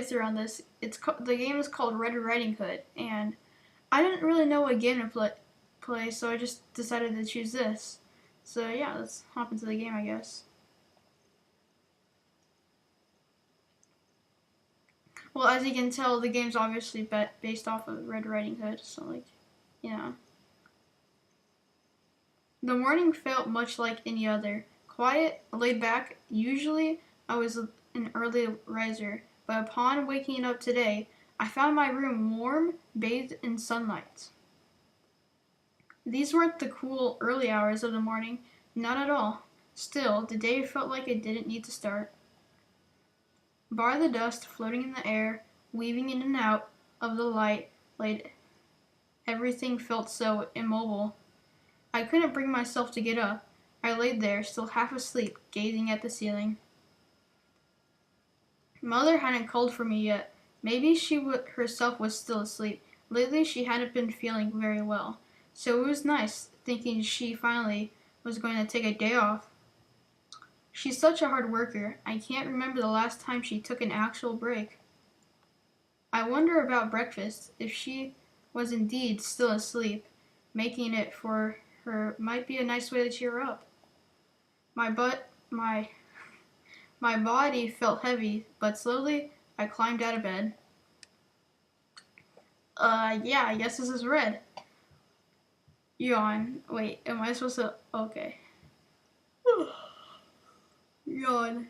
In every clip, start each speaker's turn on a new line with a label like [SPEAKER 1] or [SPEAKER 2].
[SPEAKER 1] playthrough on this. The game is called Red Riding Hood, and I didn't really know what game to play, so I just decided to choose this. So yeah, let's hop into the game, I guess. Well, as you can tell, the game's obviously based off of Red Riding Hood, so like, you know. The morning felt much like any other. Quiet, laid back. Usually, I was an early riser, but upon waking up today, I found my room warm, bathed in sunlight. These weren't the cool early hours of the morning, not at all. Still, the day felt like it didn't need to start. Bar the dust floating in the air, weaving in and out of the light, everything felt so immobile. I couldn't bring myself to get up. I laid there, still half asleep, gazing at the ceiling. Mother hadn't called for me yet. Maybe she herself was still asleep. Lately, she hadn't been feeling very well. So it was nice, thinking she finally was going to take a day off. She's such a hard worker. I can't remember the last time she took an actual break. I wonder about breakfast. If she was indeed still asleep, making it for her might be a nice way to cheer her up. My body felt heavy, but slowly I climbed out of bed. Yeah, I guess this is red. Yawn. Wait, am I supposed to? Okay. Yawn.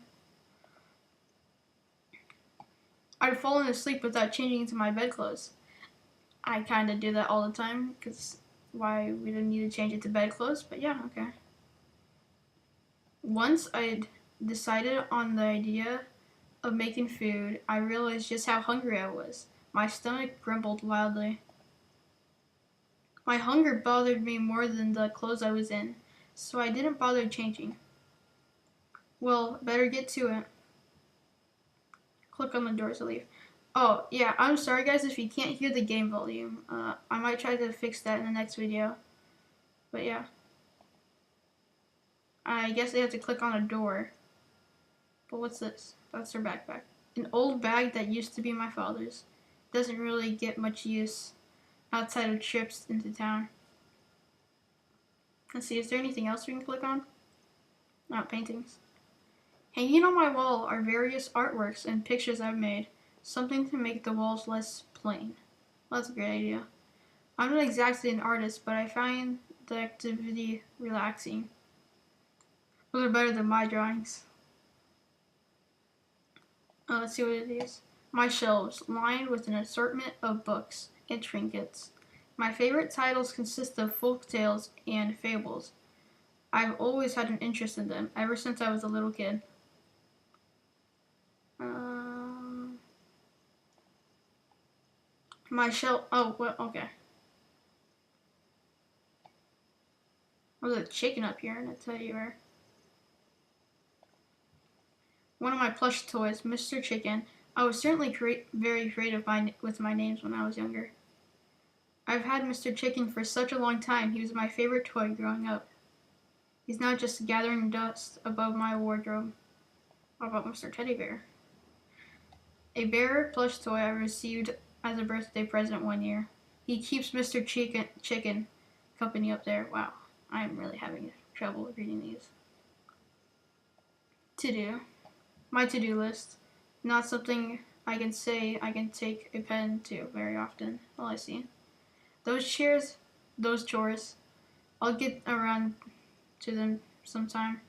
[SPEAKER 1] I'd fallen asleep without changing into my bedclothes. I kind of do that all the time, because why we didn't need to change it to bedclothes, but yeah, okay. Once I'd decided on the idea of making food, I realized just how hungry I was. My stomach grumbled loudly. My hunger bothered me more than the clothes I was in, so I didn't bother changing. Well, better get to it. Click on the door to leave. Oh, yeah, I'm sorry guys if you can't hear the game volume. I might try to fix that in the next video. But yeah. I guess I have to click on a door. But what's this? That's her backpack. An old bag that used to be my father's. Doesn't really get much use outside of trips into town. Let's see, is there anything else we can click on? Not paintings. Hanging on my wall are various artworks and pictures I've made. Something to make the walls less plain. Well, that's a great idea. I'm not exactly an artist, but I find the activity relaxing. Those are better than my drawings. Let's see what it is. My shelves, lined with an assortment of books and trinkets. My favorite titles consist of folk tales and fables. I've always had an interest in them, ever since I was a little kid. My shelf. Oh, well, okay. There's a chicken up here, and I tell you where. One of my plush toys, Mr. Chicken. I was certainly very creative with my names when I was younger. I've had Mr. Chicken for such a long time. He was my favorite toy growing up. He's now just gathering dust above my wardrobe. What about Mr. Teddy Bear? A bear plush toy I received as a birthday present one year. He keeps Mr. Chicken company up there. Wow, I'm really having trouble reading these. To-do. My to-do list. Not something I can say I can take a pen to very often. Well, I see. Those chores. I'll get around to them sometime.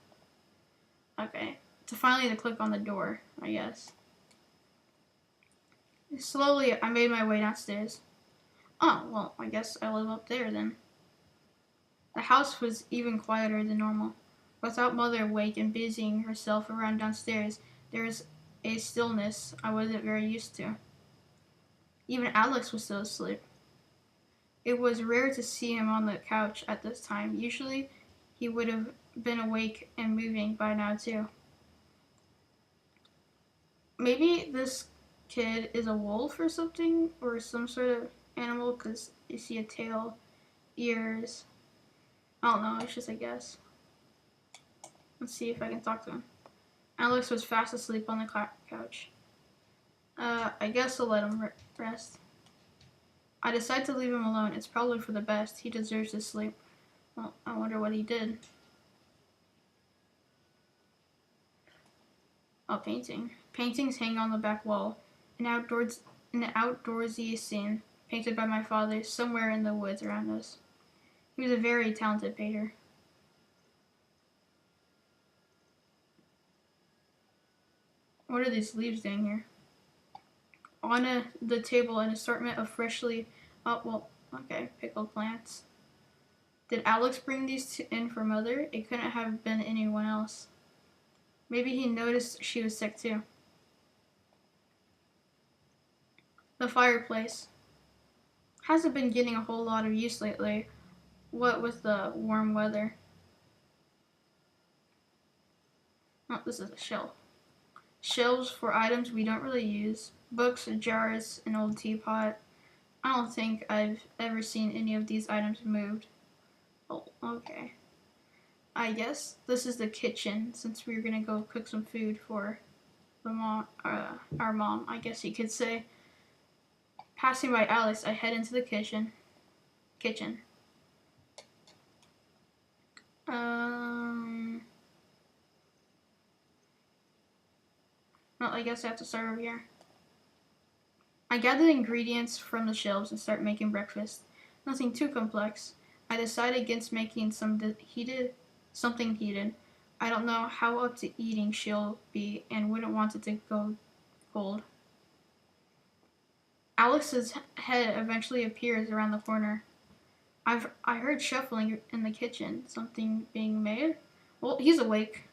[SPEAKER 1] Okay. So finally to click on the door, I guess. Slowly, I made my way downstairs. Oh, well, I guess I live up there then. The house was even quieter than normal. Without Mother awake and busying herself around downstairs, there was a stillness I wasn't very used to. Even Alex was still asleep. It was rare to see him on the couch at this time. Usually, he would have been awake and moving by now too. Maybe this kid is a wolf or something, or some sort of animal, because you see a tail, ears. I don't know, it's just a guess. Let's see if I can talk to him. Alex was fast asleep on the couch. I guess I'll let him rest. I decide to leave him alone. It's probably for the best. He deserves to sleep. Well, I wonder what he did. Oh, painting. Paintings hang on the back wall. An outdoorsy scene painted by my father somewhere in the woods around us. He was a very talented painter. What are these leaves doing here? On the table, an assortment of freshly, pickled plants. Did Alex bring these in for Mother? It couldn't have been anyone else. Maybe he noticed she was sick too. The fireplace hasn't been getting a whole lot of use lately, what with the warm weather. Oh, this is a shelf. Shelves for items we don't really use. Books, jars, an old teapot. I don't think I've ever seen any of these items moved. Oh, okay. I guess this is the kitchen, since we're gonna go cook some food for our mom, I guess you could say. Passing by Alex, I head into the kitchen. Well, I guess I have to start over here. I gather the ingredients from the shelves and start making breakfast. Nothing too complex. I decide against making something heated. I don't know how up to eating she'll be and wouldn't want it to go cold. Alex's head eventually appears around the corner. I heard shuffling in the kitchen. Something being made? Well, he's awake.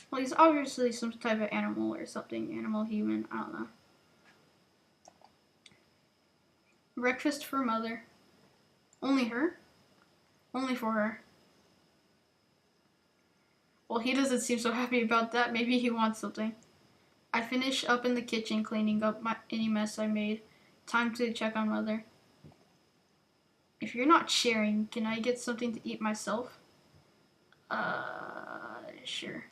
[SPEAKER 1] Well, he's obviously some type of animal or something. Animal, human, I don't know. Breakfast for Mother. Only her? Only for her. Well, he doesn't seem so happy about that. Maybe he wants something. I finish up in the kitchen cleaning up any mess I made. Time to check on Mother. If you're not sharing, can I get something to eat myself? Sure.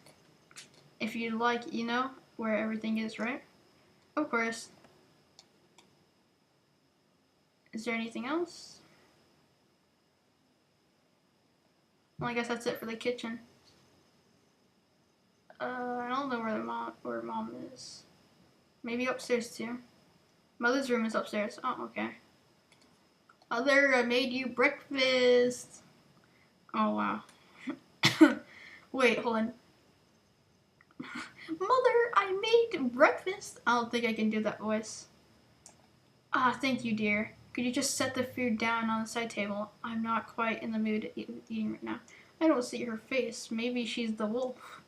[SPEAKER 1] If you'd like, you know where everything is, right? Of course. Is there anything else? Well, I guess that's it for the kitchen. I don't know where mom is. Maybe upstairs too. Mother's room is upstairs. Oh, okay. Mother, I made you breakfast. Oh, wow. Wait, hold on. Mother, I made breakfast. I don't think I can do that voice. Thank you, dear. Could you just set the food down on the side table? I'm not quite in the mood to eating right now. I don't see her face. Maybe she's the wolf.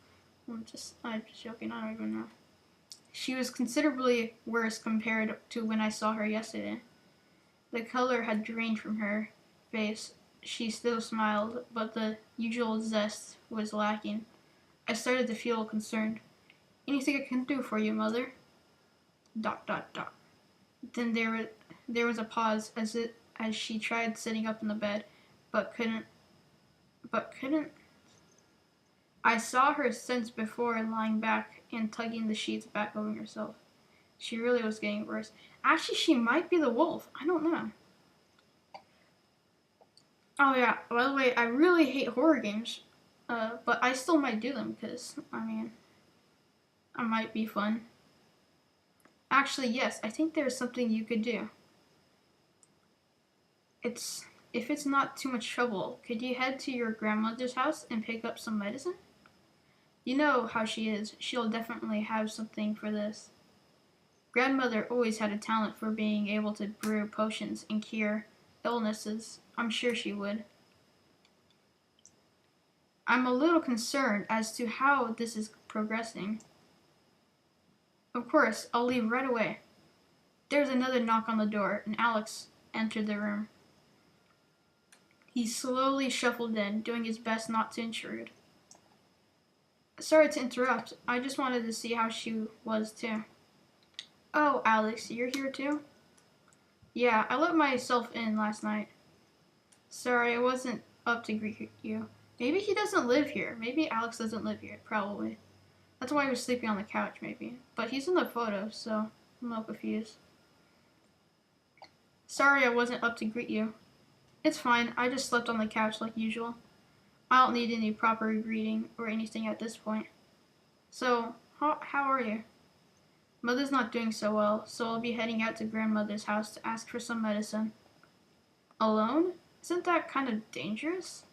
[SPEAKER 1] I'm just joking. I don't even know. She was considerably worse compared to when I saw her yesterday. The color had drained from her face. She still smiled, but the usual zest was lacking. I started to feel concerned. Anything I can do for you, Mother? ... Then there was a pause as she tried sitting up in the bed, but couldn't. I saw her since before lying back and tugging the sheets back over herself. She really was getting worse. Actually, she might be the wolf. I don't know. Oh yeah, by the way, I really hate horror games, but I still might do them because, I mean, it might be fun. Actually, yes, I think there's something you could do. If it's not too much trouble, could you head to your grandmother's house and pick up some medicine? You know how she is. She'll definitely have something for this. Grandmother always had a talent for being able to brew potions and cure illnesses. I'm sure she would. I'm a little concerned as to how this is progressing. Of course, I'll leave right away. There's another knock on the door, and Alex entered the room. He slowly shuffled in, doing his best not to intrude. Sorry to interrupt. I just wanted to see how she was, too. Oh, Alex, you're here, too? Yeah, I let myself in last night. Sorry, I wasn't up to greet you. Maybe he doesn't live here. Maybe Alex doesn't live here, probably. That's why he was sleeping on the couch, maybe. But he's in the photo, so... milk a fuse. Sorry I wasn't up to greet you. It's fine, I just slept on the couch like usual. I don't need any proper greeting or anything at this point. So, how are you? Mother's not doing so well, so I'll be heading out to grandmother's house to ask for some medicine. Alone? Isn't that kind of dangerous?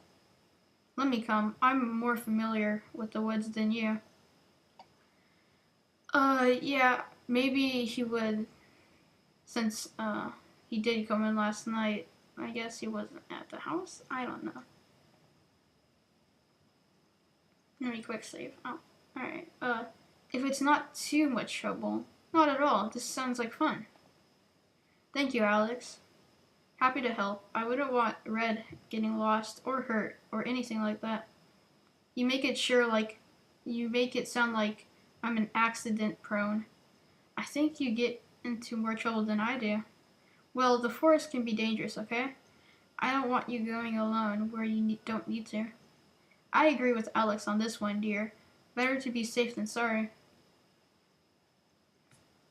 [SPEAKER 1] Let me come. I'm more familiar with the woods than you. Yeah, maybe he would, since, he did come in last night. I guess he wasn't at the house? I don't know. Let me quick save. Oh, alright. If it's not too much trouble. Not at all. This sounds like fun. Thank you, Alex. Happy to help. I wouldn't want Red getting lost or hurt or anything like that. You make it sound like I'm an accident prone. I think you get into more trouble than I do. Well, the forest can be dangerous, okay? I don't want you going alone where you don't need to. I agree with Alex on this one, dear. Better to be safe than sorry.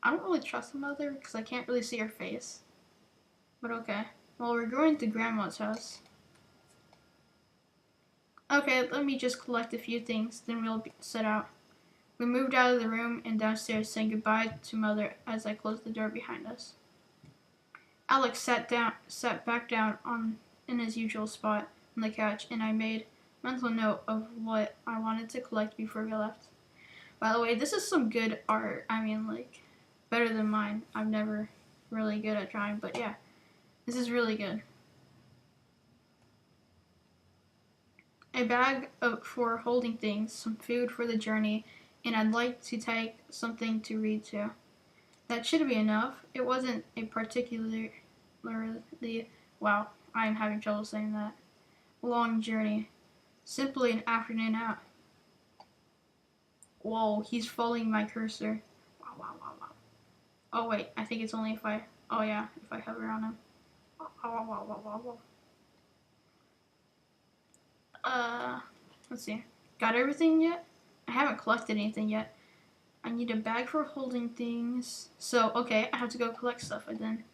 [SPEAKER 1] I don't really trust the mother because I can't really see her face. But okay. Well, we're going to Grandma's house. Okay, let me just collect a few things, then we'll set out. We moved out of the room and downstairs, saying goodbye to Mother as I closed the door behind us. Alex sat back down in his usual spot on the couch, and I made mental note of what I wanted to collect before we left. By the way, this is some good art. I mean, like, better than mine. I'm never really good at drawing, but yeah, this is really good. A bag for holding things, some food for the journey, and I'd like to take something to read to. That should be enough. It wasn't a particularly, wow, I'm having trouble saying that, long journey. Simply an afternoon out. Whoa, he's following my cursor. Wow, wow, wow, wow. Oh wait, I think it's only if I hover on him. Wow, wow, wow, wow, wow, wow. Let's see. Got everything yet? I haven't collected anything yet. I need a bag for holding things. So, okay, I have to go collect stuff and then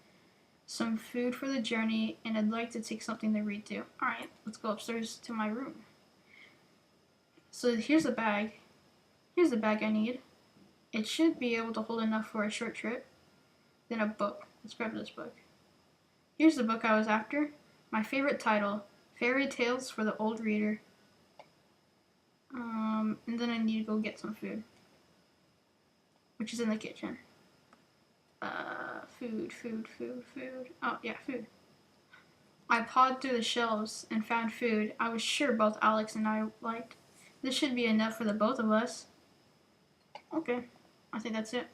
[SPEAKER 1] some food for the journey, and I'd like to take something to read to. Alright, let's go upstairs to my room. So here's the bag. Here's the bag I need. It should be able to hold enough for a short trip. Then a book. Let's grab this book. Here's the book I was after. My favorite title, Fairy Tales for the Old Reader. And then I need to go get some food, which is in the kitchen. Food. Oh, yeah, food. I pawed through the shelves and found food I was sure both Alex and I liked. This should be enough for the both of us. Okay, I think that's it.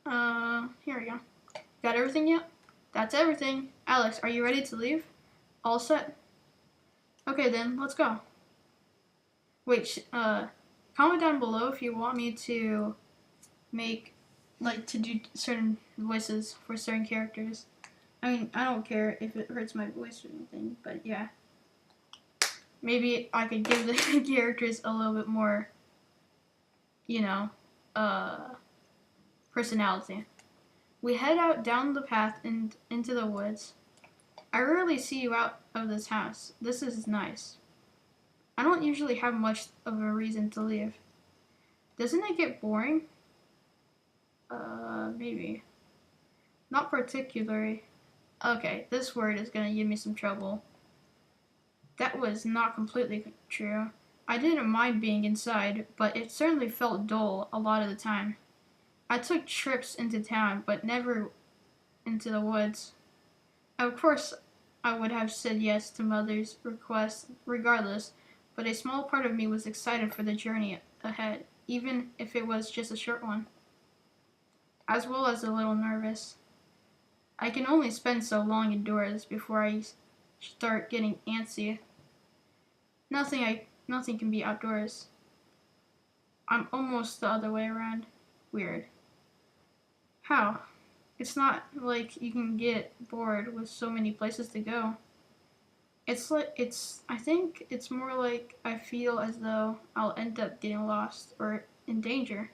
[SPEAKER 1] Here we go. Got everything yet? That's everything. Alex, are you ready to leave? All set? Okay then, let's go. Wait, comment down below if you want me to do certain voices for certain characters. I mean, I don't care if it hurts my voice or anything, but yeah. Maybe I could give the characters a little bit more, personality. We head out down the path and into the woods. I rarely see you out of this house. This is nice. I don't usually have much of a reason to leave. Doesn't it get boring? Maybe. Not particularly. Okay, this word is gonna give me some trouble. That was not completely true. I didn't mind being inside, but it certainly felt dull a lot of the time. I took trips into town, but never into the woods. Of course, I would have said yes to Mother's request regardless, but a small part of me was excited for the journey ahead, even if it was just a short one, as well as a little nervous. I can only spend so long indoors before I start getting antsy. Nothing can be outdoors. I'm almost the other way around. Weird. How? It's not like you can get bored with so many places to go. I think it's more like I feel as though I'll end up getting lost or in danger.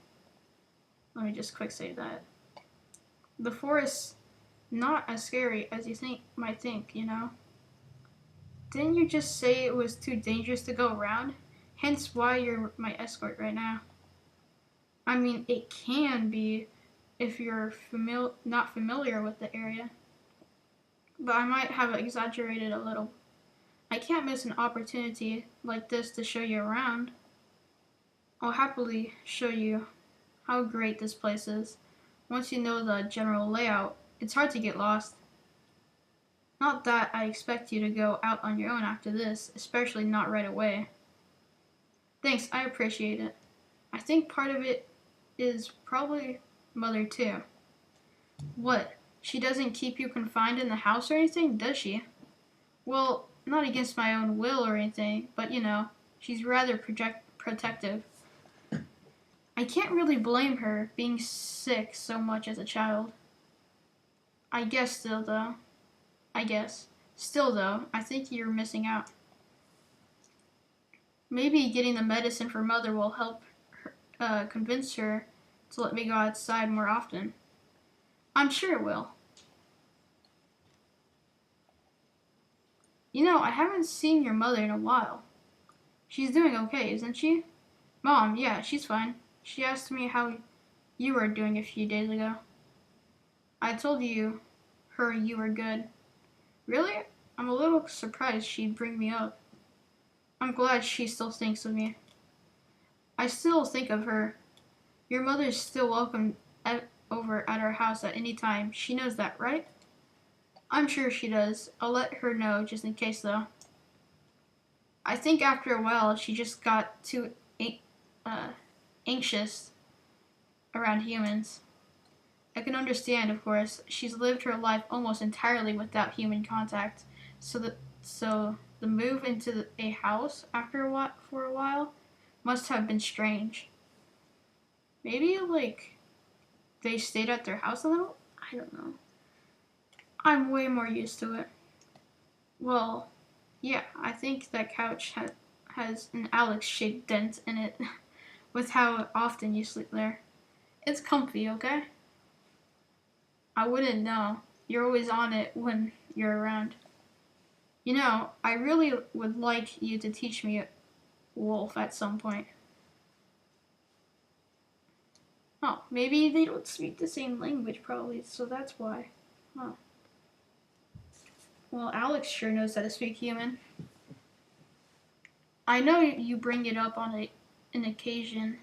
[SPEAKER 1] Let me just quick save that. The forest's not as scary as you might think, you know? Didn't you just say it was too dangerous to go around? Hence why you're my escort right now. I mean, it can be if you're not familiar with the area, but I might have exaggerated a little. I can't miss an opportunity like this to show you around. I'll happily show you how great this place is. Once you know the general layout, it's hard to get lost. Not that I expect you to go out on your own after this, especially not right away. Thanks, I appreciate it. I think part of it is probably Mother too. What? She doesn't keep you confined in the house or anything, does she? Well, not against my own will or anything, but you know, she's rather protective. I can't really blame her being sick so much as a child. I guess still though. I guess. Still though, I think you're missing out. Maybe getting the medicine for Mother will help her, convince her to let me go outside more often. I'm sure it will. You know, I haven't seen your mother in a while. She's doing okay, isn't she? Mom, yeah, she's fine. She asked me how you were doing a few days ago. I told her you were good. Really? I'm a little surprised she'd bring me up. I'm glad she still thinks of me. I still think of her. Your mother's still welcome over at our house at any time. She knows that, right? I'm sure she does. I'll let her know just in case, though. I think after a while she just got too uh, anxious around humans. I can understand, of course. She's lived her life almost entirely without human contact, so the move into a house for a while must have been strange. Maybe like they stayed at their house a little. I don't know. I'm way more used to it. Well, yeah, I think that couch has an Alex-shaped dent in it with how often you sleep there. It's comfy, okay? I wouldn't know. You're always on it when you're around. You know, I really would like you to teach me Wolf at some point. Oh, maybe they don't speak the same language, probably, so that's why. Oh. Well, Alex sure knows how to speak human. I know you bring it up on an occasion,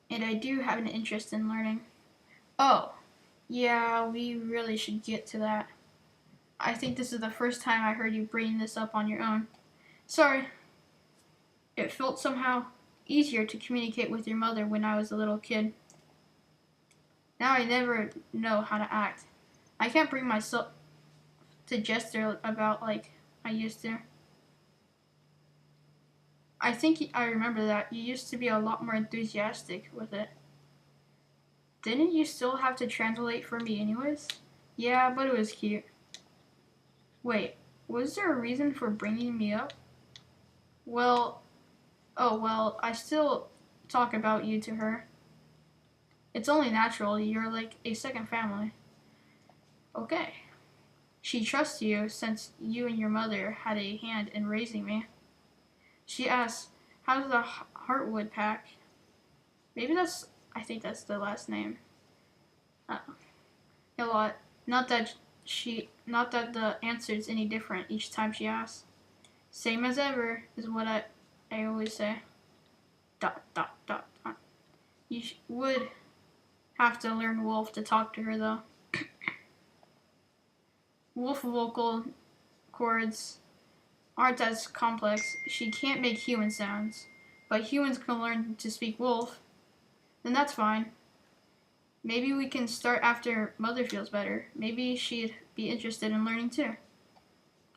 [SPEAKER 1] and I do have an interest in learning. Oh, yeah, we really should get to that. I think this is the first time I heard you bring this up on your own. Sorry. It felt somehow easier to communicate with your mother when I was a little kid. Now I never know how to act. I can't bring myself to gesture about like I used to. I think I remember that. You used to be a lot more enthusiastic with it. Didn't you still have to translate for me anyways? Yeah, but it was cute. Wait, was there a reason for bringing me up? Well, I still talk about you to her. It's only natural. You're like a second family. Okay. She trusts you since you and your mother had a hand in raising me. She asks, how's the Heartwood pack? I think that's the last name. A lot. Not that the answer is any different each time she asks. Same as ever is what I always say. Dot, dot, dot, dot. You would have to learn Wolf to talk to her, though. Wolf vocal cords aren't as complex. She can't make human sounds, but humans can learn to speak Wolf. Then that's fine. Maybe we can start after Mother feels better. Maybe she'd be interested in learning too.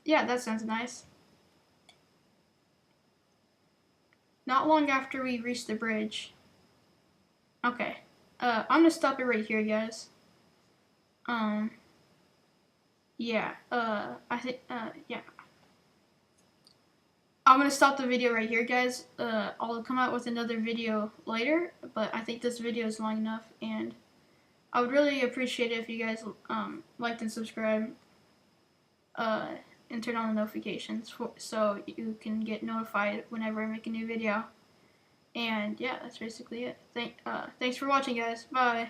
[SPEAKER 1] Yeah, that sounds nice. Not long after we reach the bridge. Okay. I'm gonna stop it right here, guys. Yeah. I think. Yeah. I'm gonna stop the video right here, guys. I'll come out with another video later, but I think this video is long enough, and I would really appreciate it if you guys liked and subscribed, and turn on the notifications so you can get notified whenever I make a new video. And yeah, that's basically it. Thanks for watching, guys. Bye.